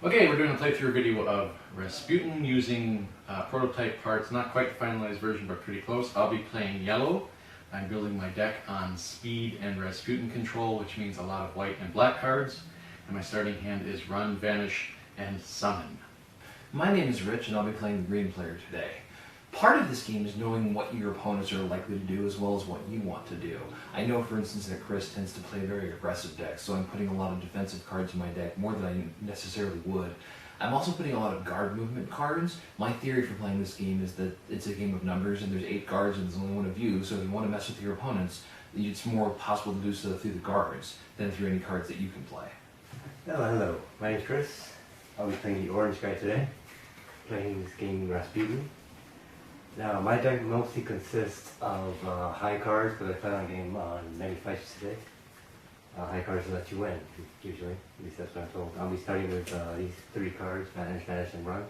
Okay, we're doing a playthrough video of Rasputin using prototype parts, not quite the finalized version, but pretty close. I'll be playing yellow. I'm building my deck on speed and Rasputin control, which means a lot of white and black cards. And my starting hand is Run, Vanish, and Summon. My name is Rich and I'll be playing the green player today. Part of this game is knowing what your opponents are likely to do as well as what you want to do. I know, for instance, that Chris tends to play very aggressive decks, so I'm putting a lot of defensive cards in my deck, more than I necessarily would. I'm also putting a lot of guard movement cards. My theory for playing this game is that it's a game of numbers and there's 8 guards and there's only one of you, so if you want to mess with your opponents, it's more possible to do so through the guards than through any cards that you can play. Hello. My name is Chris. I'll be playing the orange guy today, playing this game Rasputin. Now, my deck mostly consists of high cards, because I plan on getting on many fights today. High cards will let you win, usually. At least that's what I'm told. I'll be starting with these 3 cards, Vanish, Vanish, and Run.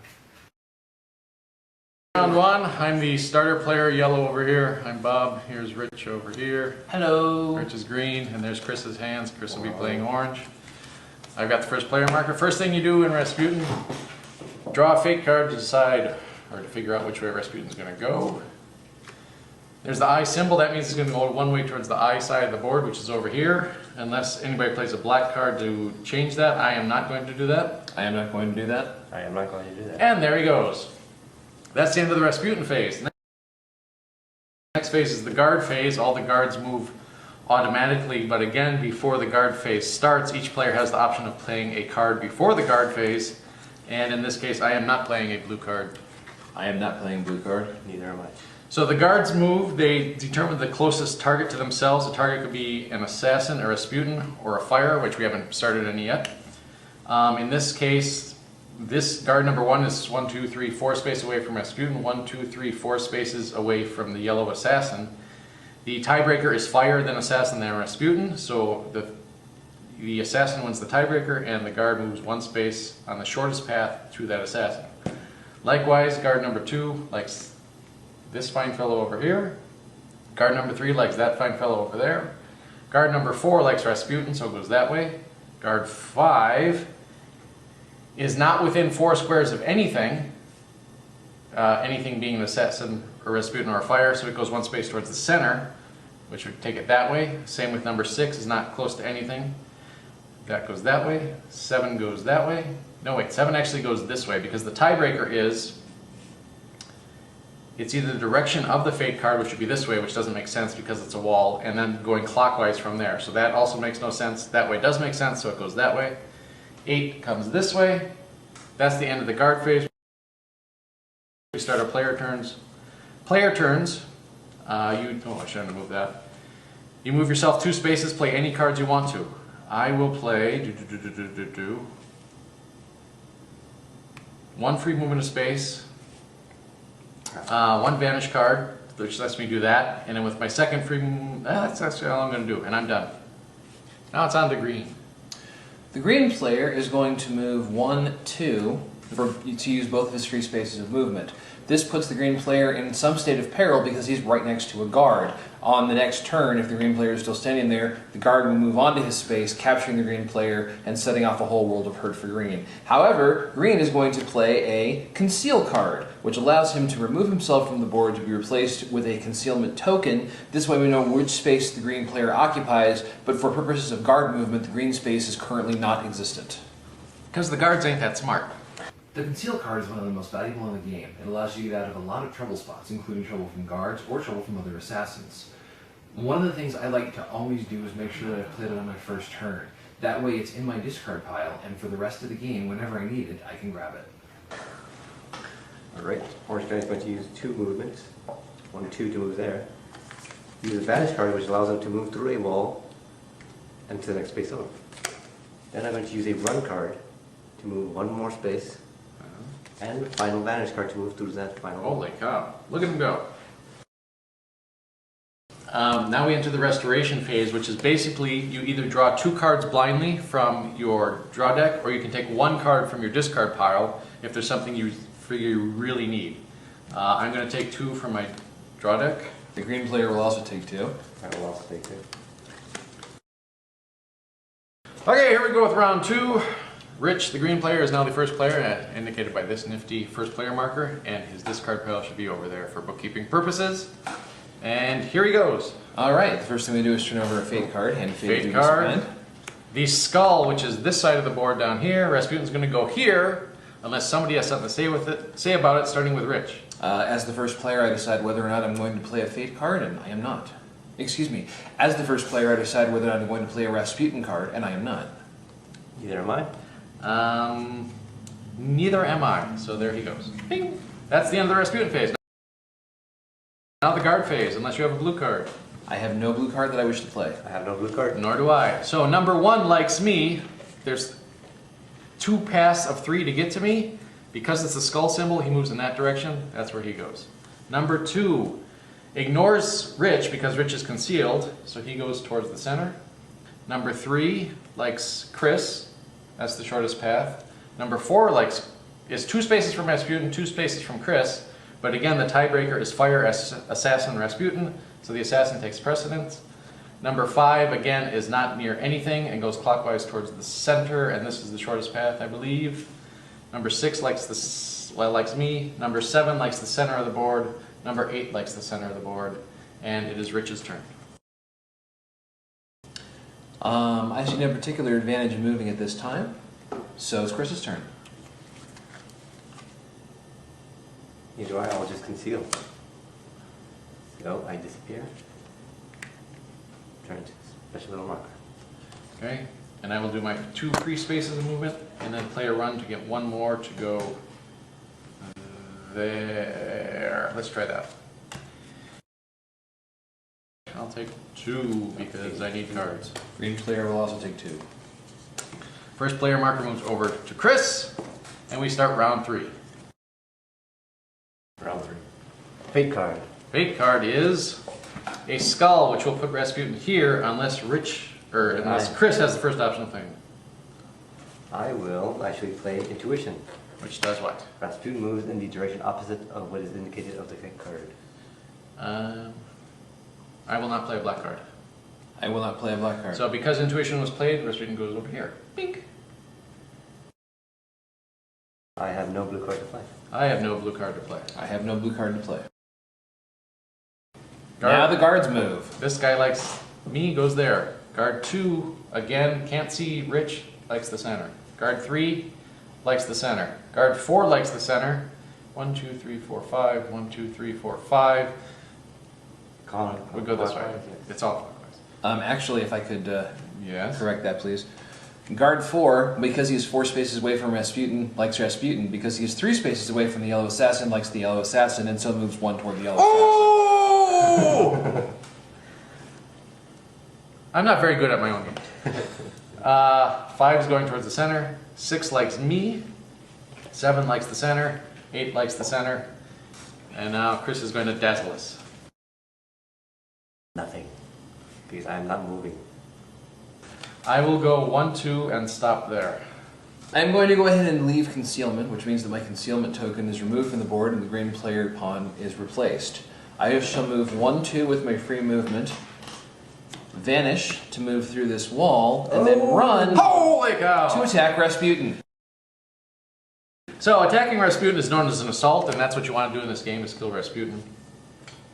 Round 1, I'm the starter player, yellow over here. I'm Bob, here's Rich over here. Hello! Rich is green, and there's Chris's hands. Chris will be playing orange. I've got the first player marker. First thing you do in Rasputin, draw a fate card to decide or to figure out which way Rasputin's going to go. There's the I symbol. That means it's going to go one way towards the I side of the board, which is over here. Unless anybody plays a black card to change that, I am not going to do that. I am not going to do that. I am not going to do that. And there he goes. That's the end of the Rasputin phase. Next phase is the guard phase. All the guards move automatically, but again, before the guard phase starts, each player has the option of playing a card before the guard phase. And in this case, I am not playing a blue card. I am not playing blue card. Neither am I. So the guards move, they determine the closest target to themselves. The target could be an assassin, a Rasputin, or a fire, which we haven't started any yet. In this case, this guard number 1 is 1, 2, 3, 4 spaces away from Rasputin, 1, 2, 3, 4 spaces away from the yellow assassin. The tiebreaker is fire, then assassin, then Rasputin, so the assassin wins the tiebreaker, and the guard moves 1 space on the shortest path to that assassin. Likewise, guard number 2 likes this fine fellow over here. Guard number 3 likes that fine fellow over there. Guard number 4 likes Rasputin, so it goes that way. Guard 5 is not within 4 squares of anything, anything being an assassin or Rasputin or a fire, so it goes 1 space towards the center, which would take it that way. Same with number 6, is not close to anything. That goes that way. 7 goes that way. No, wait, 7 actually goes this way because the tiebreaker is, it's either the direction of the fate card, which would be this way, which doesn't make sense because it's a wall, and then going clockwise from there. So that also makes no sense. That way does make sense, so it goes that way. 8 comes this way. That's the end of the guard phase. We start our player turns. Player turns, I shouldn't have moved that. You move yourself 2 spaces, play any cards you want to. I will play 1 free movement of space, 1 vanish card, which lets me do that, and then with my second free movement, that's actually all I'm going to do, and I'm done. Now it's on to green. The green player is going to move 1, 2 to use both of his free spaces of movement. This puts the green player in some state of peril because he's right next to a guard. On the next turn, if the green player is still standing there, the guard will move onto his space, capturing the green player and setting off a whole world of hurt for green. However, green is going to play a conceal card, which allows him to remove himself from the board to be replaced with a concealment token. This way we know which space the green player occupies, but for purposes of guard movement, the green space is currently not existent. Because the guards ain't that smart. The conceal card is one of the most valuable in the game. It allows you to get out of a lot of trouble spots, including trouble from guards or trouble from other assassins. One of the things I like to always do is make sure that I've played it on my first turn. That way it's in my discard pile, and for the rest of the game, whenever I need it, I can grab it. Alright, orange guy is going to use 2 movements. 1, 2 to move there. Use a Vanish card, which allows him to move through a wall and to the next space over. Then I'm going to use a Run card to move 1 more space. And final Vanish card to move through that final wall. Holy cow. Look at him go. Now we enter the restoration phase, which is basically you either draw 2 cards blindly from your draw deck, or you can take 1 card from your discard pile if there's something you figure you really need. I'm going to take 2 from my draw deck. The green player will also take 2. I will also take 2. Okay, here we go with round 2. Rich, the green player, is now the first player, indicated by this nifty first player marker, and his discard pile should be over there for bookkeeping purposes. And here he goes. All right, the first thing we do is turn over a fate card and Fate card. The skull, which is this side of the board down here, Rasputin's going to go here, unless somebody has something to say about it, starting with Rich. As the first player, I decide whether or not I'm going to play a fate card, and I am not. Excuse me. As the first player, I decide whether or not I'm going to play a Rasputin card, and I am not. Neither am I. Neither am I. So there he goes. Bing. That's the end of the Rasputin phase. Now the guard phase, unless you have a blue card. I have no blue card that I wish to play. I have no blue card. Nor do I. So number 1 likes me. There's 2 paths of 3 to get to me. Because it's a skull symbol, he moves in that direction. That's where he goes. Number 2 ignores Rich because Rich is concealed, so he goes towards the center. Number 3 likes Chris. That's the shortest path. Number 4 is 2 spaces from Rasputin, 2 spaces from Chris. But again, the tiebreaker is fire assassin Rasputin, so the assassin takes precedence. Number 5 again is not near anything and goes clockwise towards the center, and this is the shortest path, I believe. Number 6 likes me. Number 7 likes the center of the board. Number 8 likes the center of the board, and it is Rich's turn. I see no particular advantage in moving at this time, so it's Chris's turn. Neither do I. I'll just conceal. So I disappear. Turn to special little marker. Okay, and I will do my 2 free spaces of movement, and then play a run to get 1 more to go there. Let's try that. I'll take 2 because I need cards. Green player will also take 2. First player marker moves over to Chris, and we start round 3. Round 3. Fate card. Fate card is a skull, which will put Rasputin here unless unless Chris has the first optional thing. I will actually play intuition. Which does what? Rasputin moves in the direction opposite of what is indicated of the fate card. I will not play a black card. I will not play a black card. So because intuition was played, Rasputin goes over here. Bink. I have no blue card to play. I have no blue card to play. I have no blue card to play. Guard. Now the guards move. This guy likes me, goes there. Guard 2, again, can't see Rich, likes the center. Guard 3 likes the center. Guard 4 likes the center. 1, 2, 3, 4, 5. 1, 2, 3, 4, 5. We go this way. It's all clockwise. Actually, if I could Yes. correct that, please. Guard 4, because he is 4 spaces away from Rasputin, likes Rasputin. Because he is 3 spaces away from the yellow assassin, likes the yellow assassin, and so moves 1 toward the yellow assassin. I'm not very good at my own game. 5 is going towards the center. 6 likes me. 7 likes the center. 8 likes the center. And now Chris is going to dazzle us. Nothing. Because I am not moving. I will go 1, 2, and stop there. I'm going to go ahead and leave concealment, which means that my concealment token is removed from the board and the green player pawn is replaced. I shall move 1, 2 with my free movement, vanish to move through this wall, and then run Holy cow! to attack Rasputin. So attacking Rasputin is known as an assault, and that's what you want to do in this game, is kill Rasputin.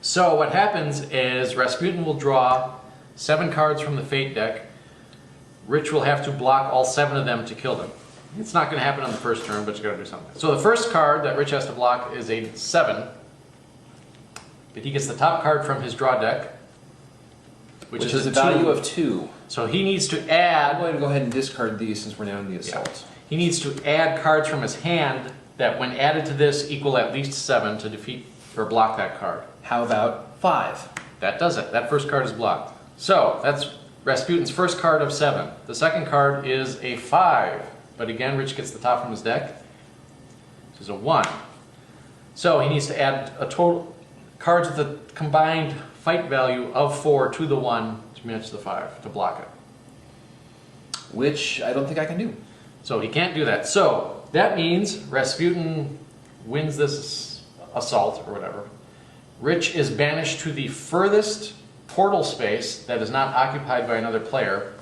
So what happens is Rasputin will draw 7 cards from the Fate deck. Rich will have to block all 7 of them to kill them. It's not going to happen on the first turn, but you got to do something. So the first card that Rich has to block is a 7. But he gets the top card from his draw deck, which is a a value 2. of 2. So he needs to I'm add. going to go ahead and discard these since we're now in the assault. He needs to add cards from his hand that, when added to this, equal at least 7 to defeat or block that card. How about 5? That does it. That first card is blocked. So that's Rasputin's first card of 7. The second card is a 5. But again, Rich gets the top from his deck. This is a 1. So he needs to add a total cards with a combined fight value of 4 to the 1 to match the 5 to block it. Which I don't think I can do. So he can't do that. So that means Rasputin wins this assault or whatever. Rich is banished to the furthest portal space that is not occupied by another player.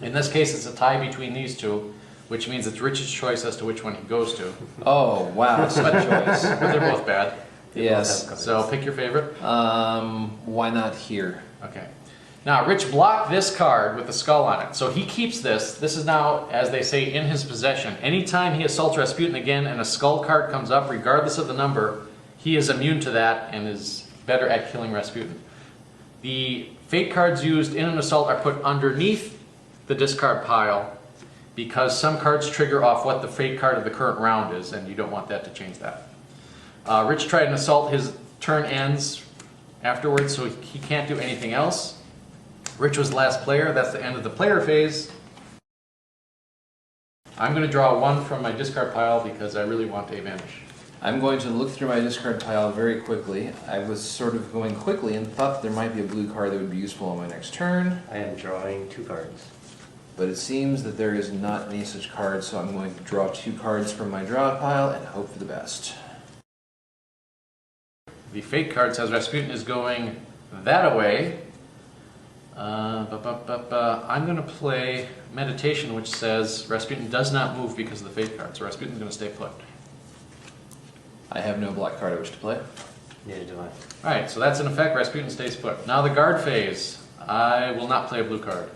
In this case, it's a tie between these two. which means it's Rich's choice as to which one he goes to. Oh, wow, smart choice. But they're both bad. Yes. So pick your favorite. Why not here? Okay. Now, Rich blocked this card with the skull on it. So he keeps this. This is now, as they say, in his possession. Anytime he assaults Rasputin again and a skull card comes up, regardless of the number, he is immune to that and is better at killing Rasputin. The fate cards used in an assault are put underneath the discard pile because some cards trigger off what the fate card of the current round is, and you don't want that to change that. Rich tried an assault. His turn ends afterwards, so he can't do anything else. Rich was the last player. That's the end of the player phase. I'm going to draw one from my discard pile because I really want a vanish. I'm going to look through my discard pile very quickly. I was sort of going quickly and thought there might be a blue card that would be useful on my next turn. I am drawing 2 cards. But it seems that there is not any such card, so I'm going to draw 2 cards from my draw pile and hope for the best. The fate card says Rasputin is going that away. I'm going to play Meditation, which says Rasputin does not move because of the fate card, so Rasputin's going to stay put. I have no black card I wish to play. Neither do I. Alright, so that's in effect. Rasputin stays put. Now the guard phase. I will not play a blue card.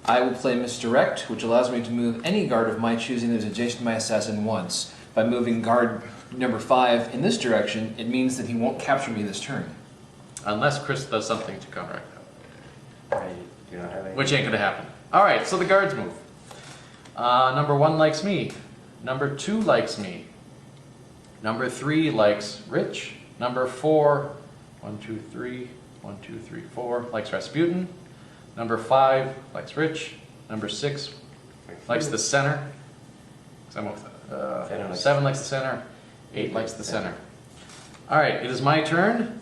I will play Misdirect, which allows me to move any guard of my choosing that is adjacent to my assassin once. By moving guard number 5 in this direction, it means that he won't capture me this turn. Unless Chris does something to counteract that. I do not have any. Which ain't going to happen. Alright, so the guards move. Number 1 likes me. Number 2 likes me. Number 3 likes Rich. Number 4, 1, 2, 3, 1, 2, 3, 4, likes Rasputin. Number 5 likes Rich. Number 6 likes the center. 7 likes the center. 8 likes the center. Alright, it is my turn.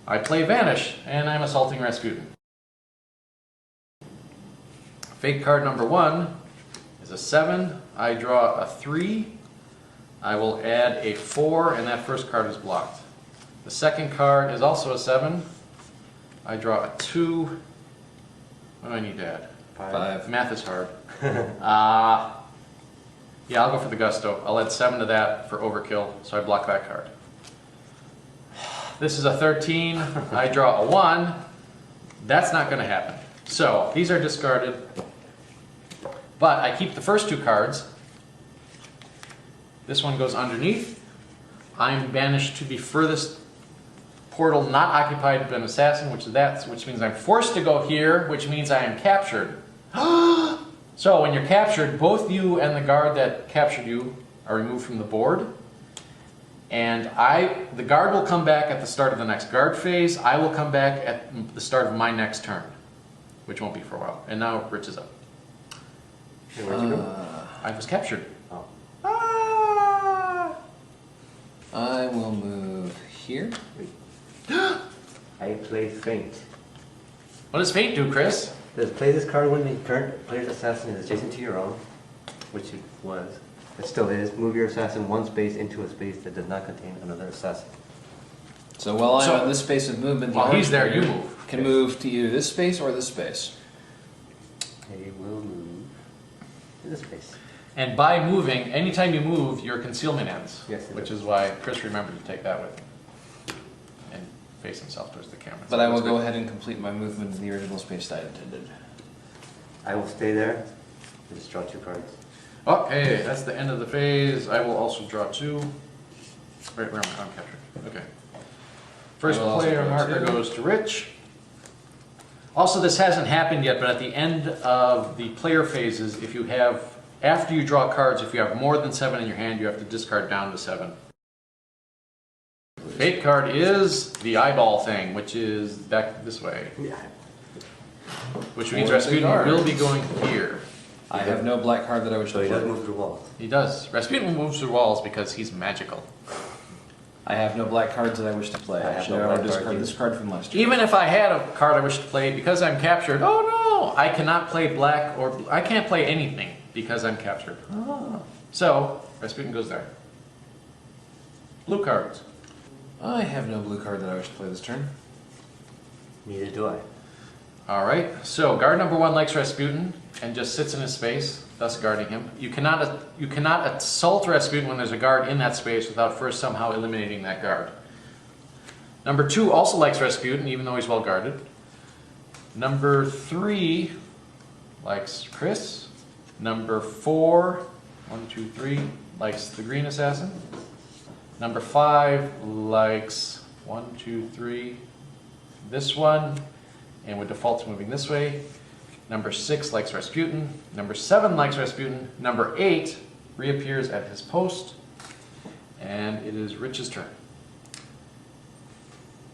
I play Vanish, and I'm assaulting Rasputin. Fate card number 1 is a 7. I draw a 3. I will add a 4, and that first card is blocked. The second card is also a 7. I draw a 2. What do I need to add? 5. Math is hard. Yeah, I'll go for the Gusto. I'll add 7 to that for overkill, so I block that card. This is a 13. I draw a 1. That's not going to happen. So, these are discarded. But I keep the first 2 cards. This one goes underneath. I'm banished to the furthest portal not occupied by an assassin, which means I'm forced to go here, which means I am captured. So when you're captured, both you and the guard that captured you are removed from the board. And the guard will come back at the start of the next guard phase. I will come back at the start of my next turn, which won't be for a while. And now Rich is up. Hey, where'd you go? I was captured. Oh. I will move here. I play Feint. What does Fate do, Chris? Does play this card when the current player's assassin is adjacent to your own, which it was. It still is. Move your assassin 1 space into a space that does not contain another assassin. So while I'm So- on this space of movement, the While he's orange there, you player move. can move to either this space or this space. He will move to this space. And by moving, anytime you move, your concealment ends. Yes, it Which is. is why Chris remembered to take that with him. And face himself towards the camera. But I will That's go good. ahead and complete my movement in the original space that I intended. I will stay there and just draw 2 cards. Okay, that's the end of the phase. I will also draw 2. Where am I? I'm captured. Okay. First I will also player draw marker 2. goes to Rich. Also, this hasn't happened yet, but at the end of the player phases, if you have, after you draw cards, if you have more than 7 in your hand, you have to discard down to 7. Fate card is the eyeball thing, which is back this way. Yeah. Which means Or the Rasputin guard. will be going here. I have no black card that I wish So to he does play. move through walls. He does. Rasputin moves through walls because he's magical. I have no black cards that I wish to play. I have Actually, no I will black discard cards this card from last year. Even if I had a card I wish to play, because I'm captured, oh no, I cannot play black or I can't play anything because I'm captured. So, Rasputin goes there. Blue cards. I have no blue card that I wish to play this turn. Neither do I. Alright, so guard number 1 likes Rasputin and just sits in his space. thus guarding him. You cannot assault Rasputin when there's a guard in that space without first somehow eliminating that guard. Number 2 also likes Rasputin, even though he's well guarded. Number 3 likes Chris. Number 4, 1, 2, 3, likes the green assassin. Number 5 likes 1, 2, 3, this one, and would default to moving this way. Number 6 likes Rasputin. Number 7 likes Rasputin. Number 8 reappears at his post, and it is Rich's turn.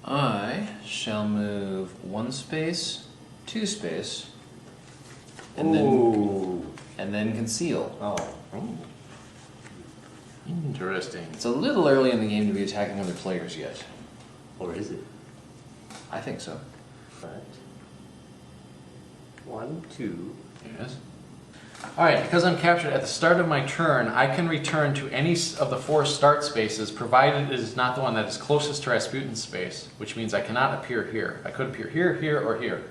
I shall move 1 space, 2 space, and then conceal. Oh. Interesting. It's a little early in the game to be attacking other players yet. Or is it? I think so. But 1, 2. Yes. Alright, because I'm captured at the start of my turn, I can return to any of the 4 start spaces, provided it is not the one that is closest to Rasputin's space, which means I cannot appear here. I could appear here, here, or here.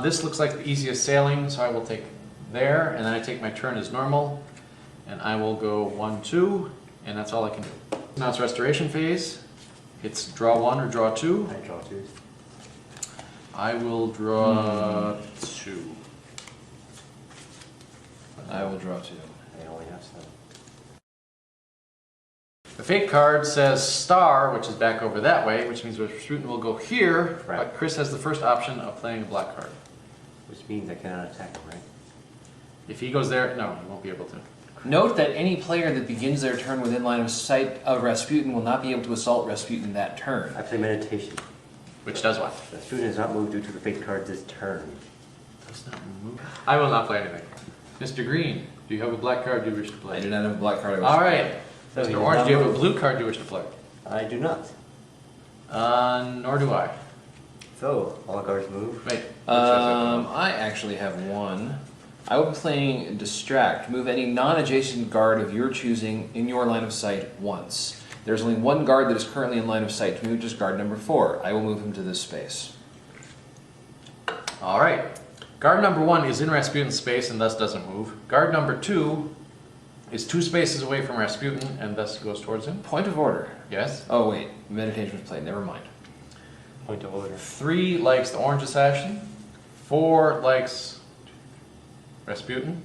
This looks like the easiest sailing, so I will take there, and then I take my turn as normal, and I will go 1, 2, and that's all I can do. Now it's restoration phase. It's draw 1 or draw 2. I draw 2. I will draw 2. I will draw 2. I only have 7. The fate card says star, which is back over that way, which means Rasputin will go here, Right. but Chris has the first option of playing a black card. Which means I cannot attack him, right? If he goes there, no, he won't be able to. Note that any player that begins their turn within line of sight of Rasputin will not be able to assault Rasputin that turn. I play meditation. Which does what? Rasputin is not moved due to the fate card this turn. Does not move. I will not play anything. Mr. Green, do you have a black card you wish to play? I do not have a black card. All right. So he Mr. does Orange, not do you have a move. blue card you wish to play? I do not. Nor do I. So, all cards move. Wait. I actually have 1. I will be playing Distract. Move any non-adjacent guard of your choosing in your line of sight once. There's only 1 guard that is currently in line of sight to move, just guard number 4. I will move him to this space. All right. Guard number 1 is in Rasputin's space and thus doesn't move. Guard number 2 is 2 spaces away from Rasputin and thus goes towards him. Point of order. Yes. Oh wait, meditation was played. Never mind. Point of order. 3 likes the orange assassin. 4 likes Rasputin.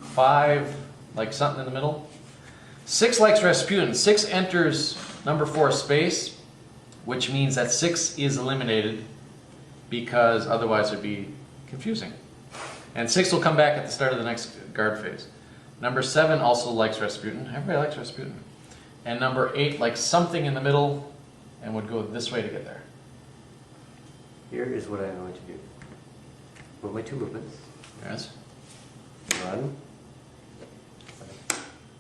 5 likes something in the middle. 6 likes Rasputin. 6 enters number 4 space, which means that 6 is eliminated because otherwise it would be confusing. And 6 will come back at the start of the next guard phase. Number 7 also likes Rasputin. Everybody likes Rasputin. And number 8 likes something in the middle and would go this way to get there. Here is what I'm going to do. With my 2 movements. Yes? Run.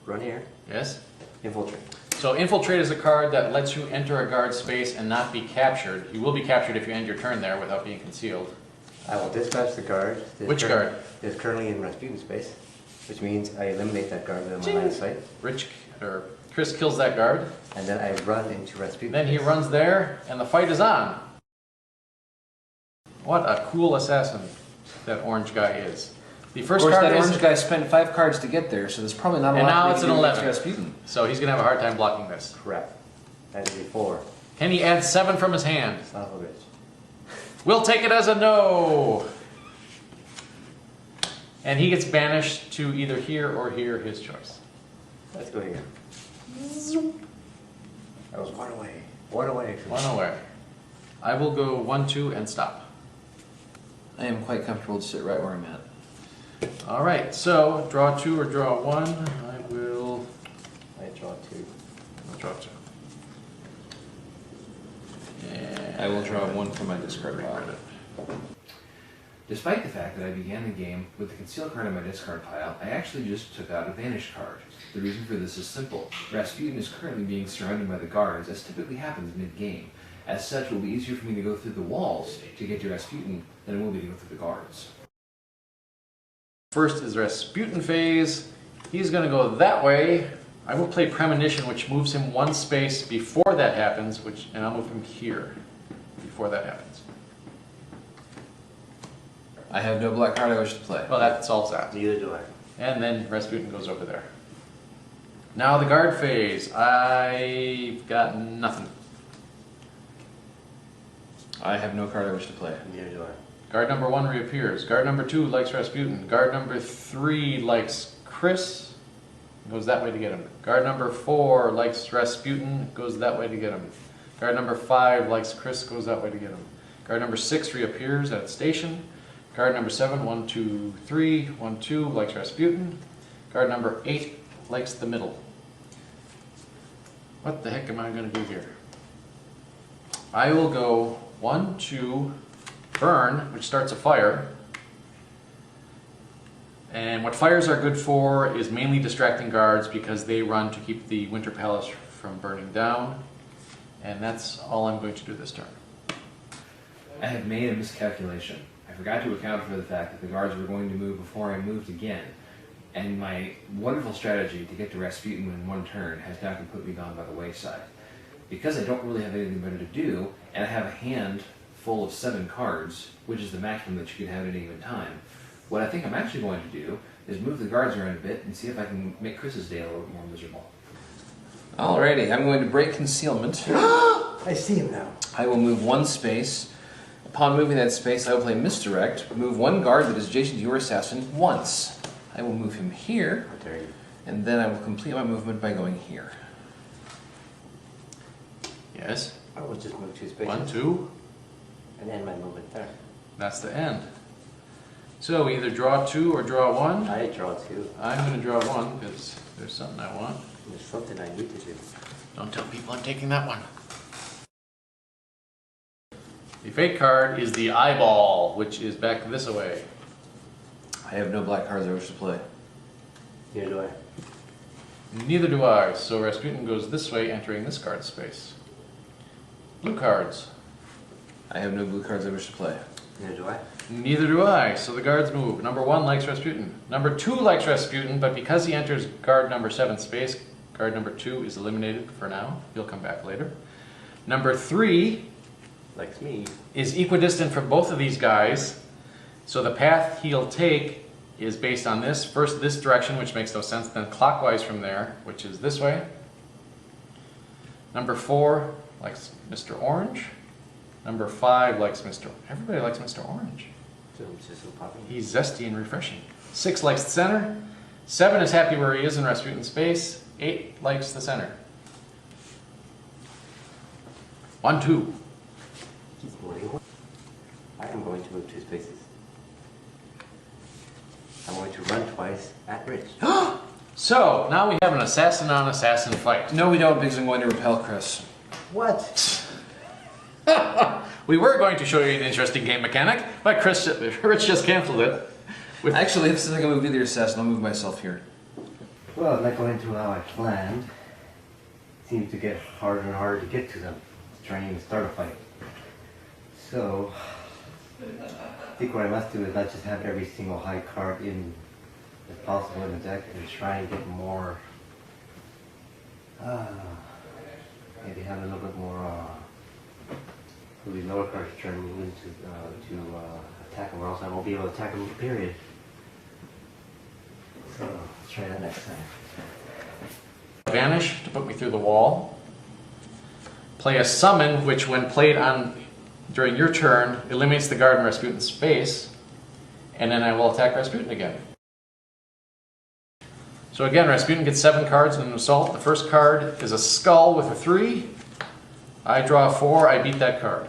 Run here. Yes? Infiltrate. So infiltrate is a card that lets you enter a guard space and not be captured. You will be captured if you end your turn there without being concealed. I will dispatch the guard. Which guard? Is currently in Rasputin's space, which means I eliminate that guard within my line of sight. Chris kills that guard. And then I run into Rasputin. Then he runs there and the fight is on. What a cool assassin that orange guy is. The Of first course, card that is, orange guy spent 5 cards to get there, so there's probably not a and lot now for it's me an to do 11. against Rasputin. So he's gonna have a hard time blocking this. Crap. That is a 4. Can he add 7 from his hand? Son of a bitch. We'll take it as a no. And he gets banished to either here or here, his choice. Let's go here. I was 1 away. 1 away. One away. I will go 1, 2, and stop. I am quite comfortable to sit right where I'm at. All right, so draw 2 or draw 1. I will I draw 2. I'll draw 2. And I will draw 1 from my discard pile. Reprint it. Despite the fact that I began the game with the concealed card in my discard pile, I actually just took out a vanished card. The reason for this is simple. Rasputin is currently being surrounded by the guards, as typically happens mid-game. As such, it will be easier for me to go through the walls to get to Rasputin than it will be to go through the guards. First is Rasputin phase. He's going to go that way. I will play Premonition, which moves him 1 space before that happens, and I'll move him here before that happens. I have no black card I wish to play. Well, that solves that. Neither do I. And then Rasputin goes over there. Now the guard phase. I've got nothing. I have no card I wish to play. Neither do I. Guard number 1 reappears. Guard number 2 likes Rasputin. Guard number 3 likes Chris. Goes that way to get him. Guard number 4 likes Rasputin. Goes that way to get him. Guard number 5 likes Chris. Goes that way to get him. Guard number 6 reappears at its station. Guard number 7, 1, 2, 3, 1, 2 likes Rasputin. Guard number 8 likes the middle. What the heck am I going to do here? I will go 1, 2, burn, which starts a fire. And what fires are good for is mainly distracting guards because they run to keep the Winter Palace from burning down. And that's all I'm going to do this turn. I have made a miscalculation. I forgot to account for the fact that the guards were going to move before I moved again. And my wonderful strategy to get to Rasputin in one turn has now completely gone by the wayside. Because I don't really have anything better to do, and I have a hand full of 7 cards, which is the maximum that you can have at any given time, what I think I'm actually going to do is move the guards around a bit and see if I can make Chris's day a little bit more miserable. Alrighty, I'm going to break concealment. I see him now. I will move 1 space. Upon moving that space, I will play Misdirect, move 1 guard that is adjacent to your assassin once. I will move him here, and then I will complete my movement by going here. Yes? I will just move 2 spaces. 1, 2. And end my movement there. That's the end. So either draw 2 or draw 1. I draw 2. I'm going to draw 1 because there's something I want. There's something I need to do. Don't tell people I'm taking that one. The fate card is the eyeball, which is back this way. I have no black cards I wish to play. Neither do I. Neither do I, so Rasputin goes this way, entering this card space. Blue cards. I have no blue cards I wish to play. Neither do I. Neither do I, so the guards move. Number 1 likes Rasputin. Number 2 likes Rasputin, but because he enters guard number 7 space, guard number 2 is eliminated for now. He'll come back later. Number 3 Likes me. is equidistant from both of these guys, so the path he'll take is based on this. First this direction, which makes no sense, then clockwise from there, which is this way. Number 4 likes Mr. Orange. Number 5 likes Mr. Everybody likes Mr. Orange. So I'm just so popping. He's zesty and refreshing. 6 likes the center. 7 is happy where he is in Rasputin's space. 8 likes the center. 1, 2. He's moving. I am going to move 2 spaces. I'm going to run twice at Rich. So, now we have an assassin on assassin fight. No, we don't, because I'm going to repel Chris. What? We were going to show you an interesting game mechanic, but Rich just canceled it. Actually, if this is like a move to the assassin, I'll move myself here. Well, not going to how I planned. Seems to get harder and harder to get to them. Trying to start a fight. So, I think what I must do is not just have every single high card in as possible in the deck and try and get more, maybe have a little bit more, really lower cards to try and move into to attack them, or else I won't be able to attack them, period. So, let's try that next time. Vanish to put me through the wall. Play a summon, which when played on during your turn, eliminates the guard in Rasputin's space, and then I will attack Rasputin again. So again, Rasputin gets 7 cards in an assault. The first card is a skull with a 3. I draw 4, I beat that card.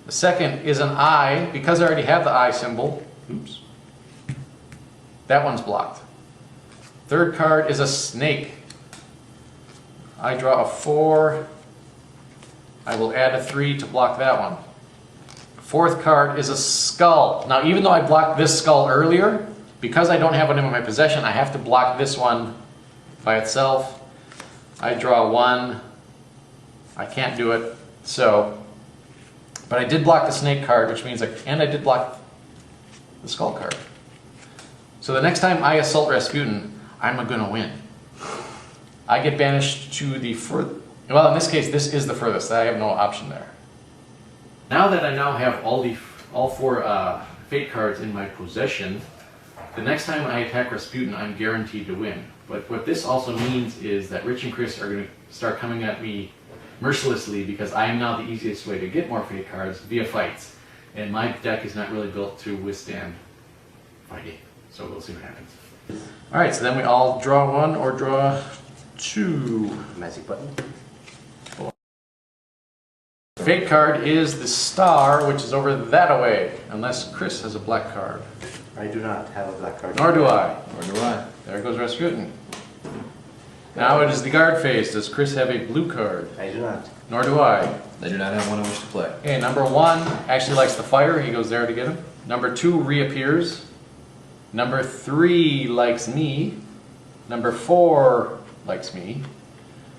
The second is an eye. Because I already have the eye symbol, oops, that one's blocked. Third card is a snake. I draw a 4. I will add a 3 to block that one. Fourth card is a skull. Now, even though I blocked this skull earlier, because I don't have one in my possession, I have to block this one by itself. I draw 1. I can't do it. So, but I did block the snake card, which means and I did block the skull card. So the next time I assault Rasputin, I'm gonna win. I get banished to the well, in this case, this is the furthest. I have no option there. Now that I now have all 4 fate cards in my possession, the next time I attack Rasputin, I'm guaranteed to win. But what this also means is that Rich and Chris are going to start coming at me mercilessly because I am now the easiest way to get more fate cards via fights. And my deck is not really built to withstand fighting. So we'll see what happens. Alright, so then we all draw one or draw two. Magic button. Fate card is the star, which is over that away, unless Chris has a black card. I do not have a black card. Nor do I. Or do I? There goes Rasputin. Now it is the guard phase. Does Chris have a blue card? I do not. Nor do I. They do not have one I wish to play. Okay, number one actually likes the fire. He goes there to get him. Number two reappears. Number three likes me. Number four likes me.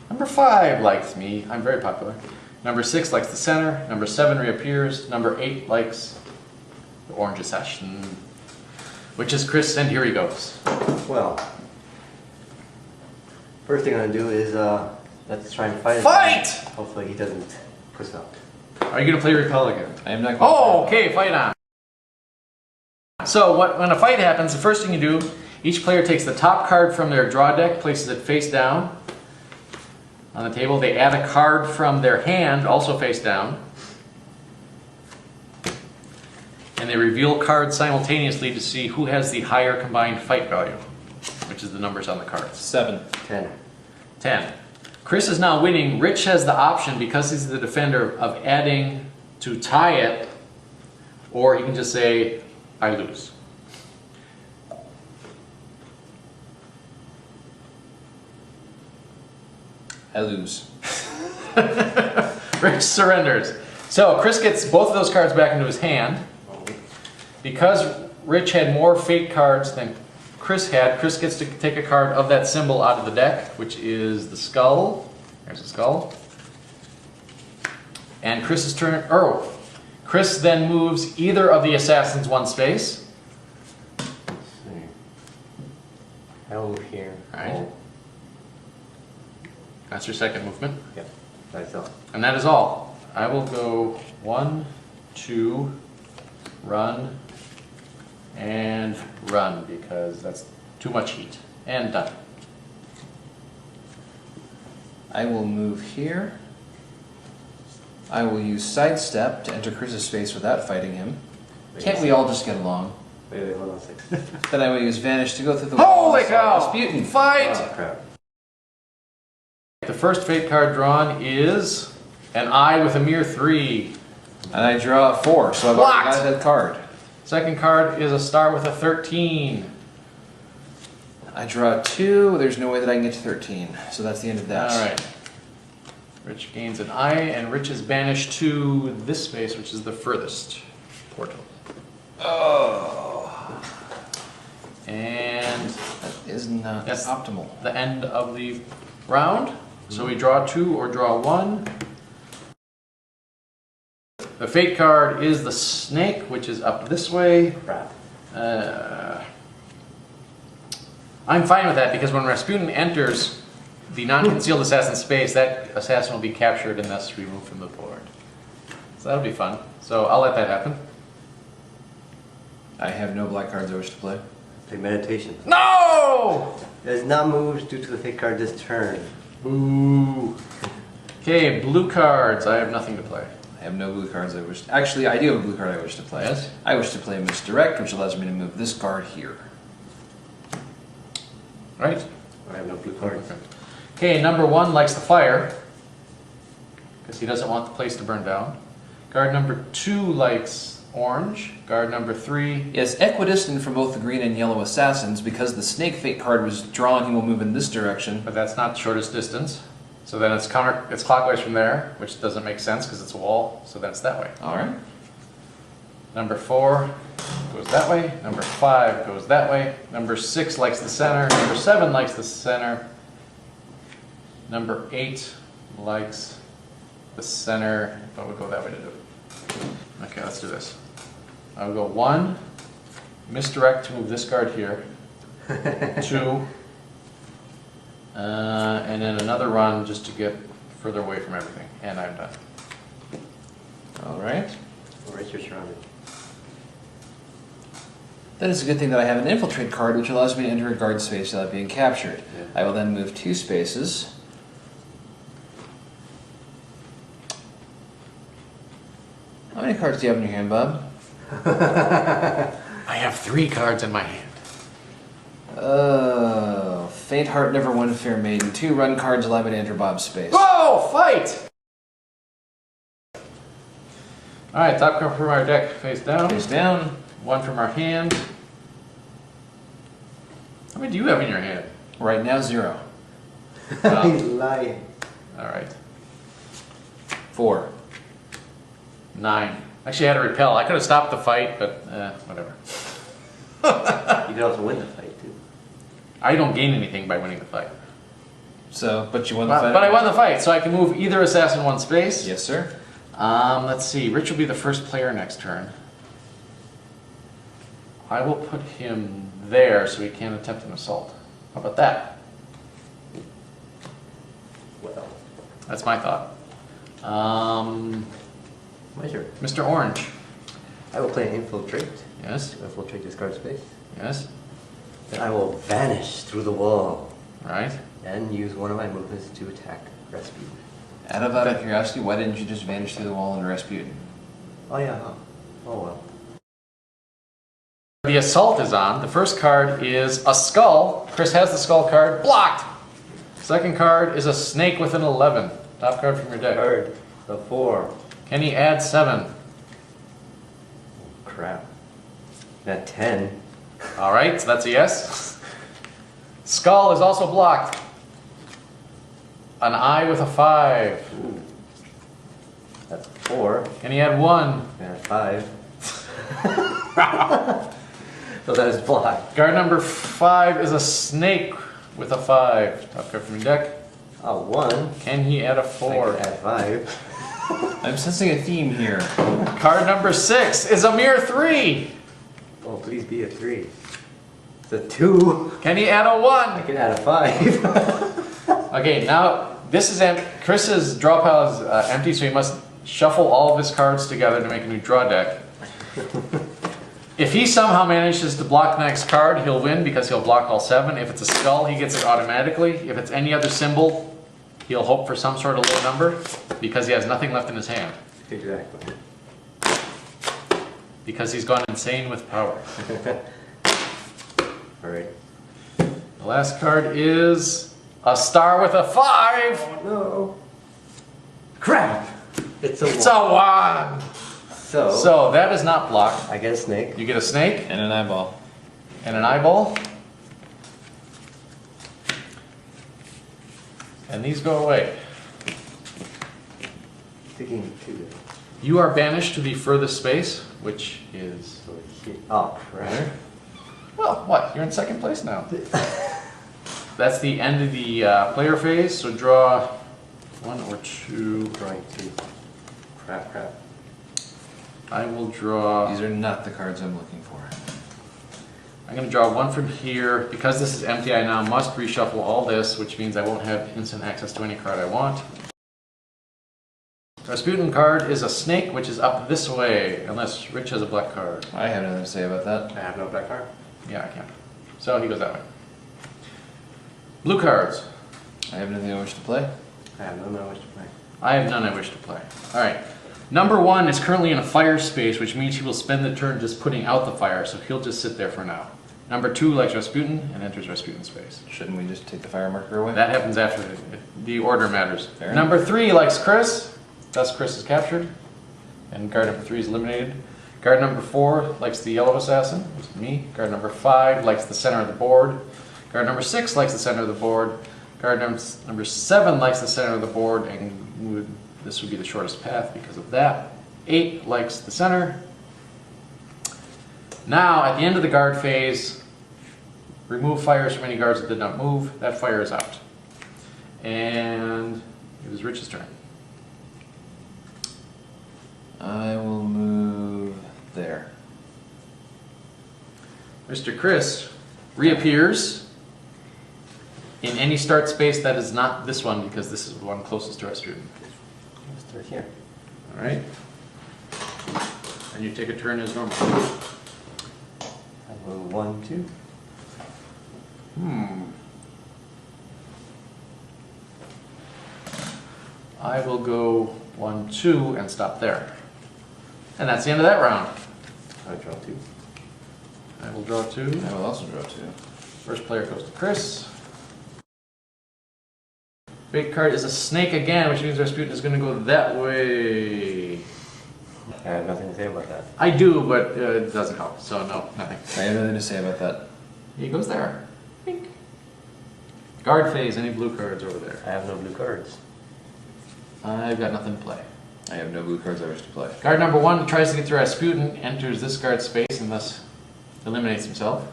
Number five likes me. I'm very popular. Number six likes the center. Number seven reappears. Number eight likes the orange assassin, which is Chris, and here he goes. Well, first thing I'm gonna do is let's try and fight. Fight! Hopefully he doesn't push out. Are you going to play Repel again? I am not going Oh, okay, fight on. So when a fight happens, the first thing you do, each player takes the top card from their draw deck, places it face down on the table. They add a card from their hand, also face down. And they reveal cards simultaneously to see who has the higher combined fight value, which is the numbers on the cards. 7. 10. 10. Chris is now winning. Rich has the option, because he's the defender, of adding to tie it, or he can just say, I lose. I lose. Rich surrenders. So Chris gets both of those cards back into his hand. Because Rich had more fate cards than Chris had, Chris gets to take a card of that symbol out of the deck, which is the skull. There's the skull. And Chris's turn. Oh, Chris then moves either of the assassins one space. I'll move here. Alright. That's your second movement. Yep. That's all. And that is all. I will go 1, 2, run, and run, because that's too much heat. And done. I will move here. I will use sidestep to enter Chris's space without fighting him. Can't we all just get along? Wait, hold on a second. Then I will use vanish to go through the Holy wall. cow! Rasputin. Fight! Oh, crap. The first fate card drawn is an eye with a mere 3. And I draw 4, so I've already got that card. Second card is a star with a 13. I draw 2, there's no way that I can get to 13, so that's the end of that. Alright. Rich gains an eye, and Rich is banished to this space, which is the furthest portal. Oh. And That is not That's optimal. the end of the round. So we draw 2 or draw 1. The fate card is the snake, which is up this way. Crap. I'm fine with that, because when Rasputin enters the non-concealed assassin space, that assassin will be captured and thus removed from the board. So that'll be fun. So I'll let that happen. I have no black cards I wish to play. Play meditation. No! It has not moved due to the fate card this turn. Boo. Okay, blue cards. I have nothing to play. I have no blue cards I wish to... Actually, I do have a blue card I wish to play. Yes? I wish to play Misdirect, which allows me to move this card here. Right? I have no blue cards. Okay, number 1 likes the fire, because he doesn't want the place to burn down. Guard number 2 likes orange. Guard number 3. Yes, equidistant from both the green and yellow assassins. Because the snake fate card was drawn, he will move in this direction. But that's not shortest distance. So then it's clockwise from there, which doesn't make sense because it's a wall. So that's that way. Alright. Number 4 goes that way. Number 5 goes that way. Number 6 likes the center. Number 7 likes the center. Number 8 likes the center, but we'll go that way to do it. Okay, let's do this. I'll go 1, misdirect to move this card here. 2, and then another run just to get further away from everything. And I'm done. Alright. Alright, you're surrounded. That is a good thing that I have an infiltrate card, which allows me to enter a guard space without being captured. Yeah. I will then move 2 spaces. How many cards do you have in your hand, Bob? I have 3 cards in my hand. Oh, Faint Heart, Never Won, Fair Maiden. 2 run cards allow me to enter Bob's space. Whoa! Fight! Alright, top card from our deck face down. Face down. 1 from our hand. How many do you have in your hand? Right now, 0. He's lying. Alright. 4. 9. Actually, I had to repel. I could have stopped the fight, but whatever. You could also win the fight too. I don't gain anything by winning the fight. So, but you won the fight. But I won the fight, so I can move either assassin 1 space. Yes, sir. Let's see. Rich will be the first player next turn. I will put him there so he can't attempt an assault. How about that? Well, That's my thought. my turn. Mr. Orange. I will play Infiltrate. Yes, Infiltrate this card space. yes, Then I will vanish through the wall right. and use one of my movements to attack Rasputin. Out of curiosity, why didn't you just vanish through the wall and Rasputin? Oh yeah. Oh well. The assault is on. The first card is a skull. Chris has the skull card. Blocked! Second card is a snake with an 11. Top card from your deck. Card. The 4. Can he add 7? Crap. At 10. Alright, so that's a yes. Skull is also blocked. An eye with a 5. Ooh. That's 4. Can he add 1? And at 5. So that is blocked. Card number 5 is a snake with a 5. Top card from your deck. Oh, 1. Can he add a I 4? can add 5. I'm sensing a theme here. Card number 6 is a mere 3. Oh, please be a 3. It's a 2. Can he add a 1? I can add a 5. Okay, now this is Chris's draw pile is empty, so he must shuffle all of his cards together to make a new draw deck. If he somehow manages to block the next card, he'll win because he'll block all 7. If it's a skull, he gets it automatically. If it's any other symbol, he'll hope for some sort of low number because he has nothing left in his hand. Exactly. Because he's gone insane with power. Alright. The last card is a star with a 5. Oh no. Crap! It's a 1. It's a 1. So that is not blocked. I get a snake. You get a snake And an eyeball. and an eyeball. And these go away. Sticking to it. You are banished to the furthest space, which is So here. Oh, crap. well, what? You're in second place now. That's the end of the player phase. So draw 1 or 2. Drawing 2. Crap. I will draw. These are not the cards I'm looking for. I'm going to draw 1 from here. Because this is empty, I now must reshuffle all this, which means I won't have instant access to any card I want. Rasputin card is a snake, which is up this way, unless Rich has a black card. I have nothing to say about that. I have no black card. Yeah, I can. So he goes that way. Blue cards. I have nothing I wish to play. I have none I wish to play. I have none I wish to play. Alright. Number 1 is currently in a fire space, which means he will spend the turn just putting out the fire, so he'll just sit there for now. Number 2 likes Rasputin and enters Rasputin space. Shouldn't we just take the fire marker away? That happens after the order matters. Fair Number 3 likes Chris, thus Chris is captured, and guard number 3 is eliminated. Guard number 4 likes the yellow assassin, which is me. Guard number 5 likes the center of the board. Guard number 6 likes the center of the board. Guard number 7 likes the center of the board, and this would be the shortest path because of that. 8 likes the center. Now, at the end of the guard phase, remove fires from any guards that did not move. That fire is out. And it is Rich's turn. I will move there. Mr. Chris reappears in any start space that is not this one, because this is the one closest to Rasputin. Let's start here. All right. And you take a turn as normal. And Move 1, 2. I will go 1, 2 and stop there. And that's the end of that round. I draw 2. I will draw 2. I will also draw 2. First player goes to Chris. Big card is a snake again, which means Rasputin is going to go that way. I have nothing to say about that. I do, but it doesn't help, so no, nothing. I have nothing to say about that. He goes there. Bink. Guard phase, any blue cards over there? I have no blue cards. I've got nothing to play. I have no blue cards I wish to play. Guard number 1 tries to get to Rasputin, enters this guard's space and thus eliminates himself.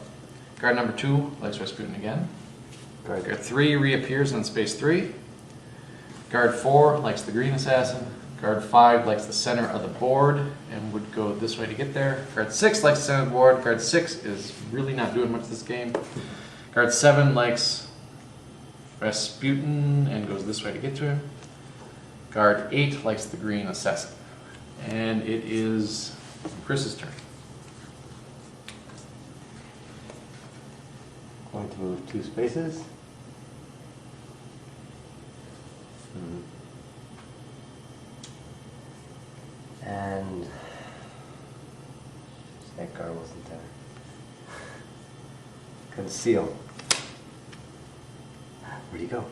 Guard number 2 likes Rasputin again. Guard 3 reappears in space 3. Guard 4 likes the green assassin. Guard 5 likes the center of the board and would go this way to get there. Guard 6 likes the center of the board. Guard 6 is really not doing much this game. Guard 7 likes Rasputin and goes this way to get to him. Guard 8 likes the green assassin. And it is Chris's turn. Going to move 2 spaces. And that card wasn't there. Conceal. Where'd he go?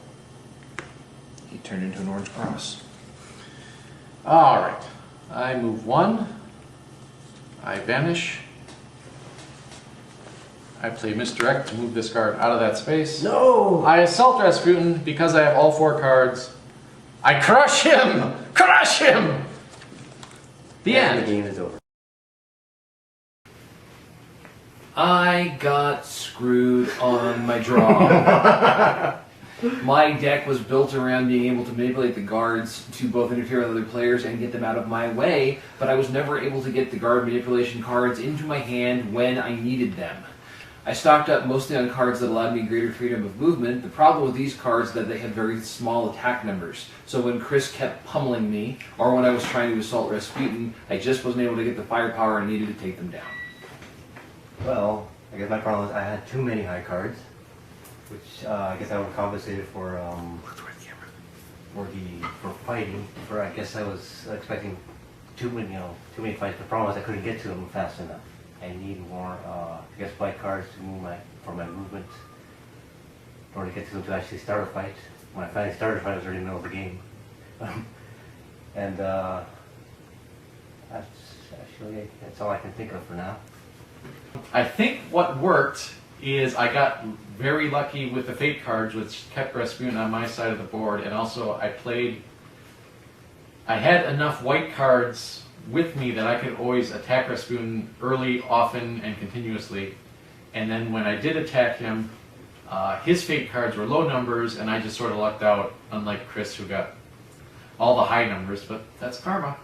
He turned into an orange cross. Alright. I move 1. I vanish. I play misdirect to move this card out of that space. No! I assault Rasputin because I have all 4 cards. I crush him! Crush him! The And end. the game is over. I got screwed on my draw. My deck was built around being able to manipulate the guards to both interfere with other players and get them out of my way, but I was never able to get the guard manipulation cards into my hand when I needed them. I stocked up mostly on cards that allowed me greater freedom of movement. The problem with these cards is that they had very small attack numbers. So when Chris kept pummeling me, or when I was trying to assault Rasputin, I just wasn't able to get the firepower I needed to take them down. Well, I guess my problem is I had too many high cards, which I guess I would compensate for fighting. For I guess I was expecting too many fights. The problem is I couldn't get to them fast enough. I need more, I guess, fight cards to move for my movement in order to get to them to actually start a fight. When I finally started a fight, I was already in the middle of the game. And that's all I can think of for now. I think what worked is I got very lucky with the fate cards, which kept Rasputin on my side of the board, and also I had enough white cards with me that I could always attack Rasputin early, often, and continuously. And then when I did attack him, his fate cards were low numbers, and I just sort of lucked out, unlike Chris, who got all the high numbers, but that's karma.